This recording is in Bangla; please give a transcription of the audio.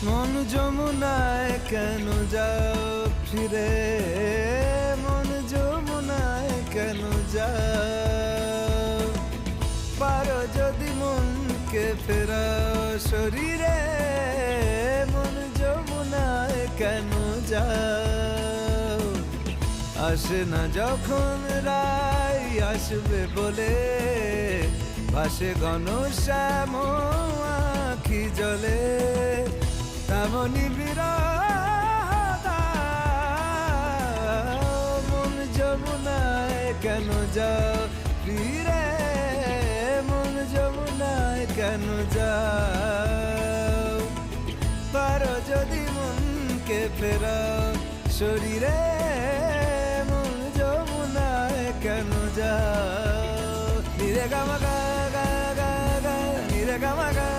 মন যমুনায় কেন যাও ফিরে, মন যমুনায় কেন যাও? পারো যদি মনকে ফেরাও শরীরে, মন যমুনায় কেন যাও? আসে না যখন রাই আসবে বলে, ভাসে ঘন শ্যাম আখি জলে, তেমনি বিরহ মন যমুনায় কেন যাও ফিরে, মন যমুনায় কেন যাও? পারো যদি মনকে ফেরাও শরীরে, মন যমুনায় কেন যাও? নিরে গামা গা গা গা, নিরে গামা গা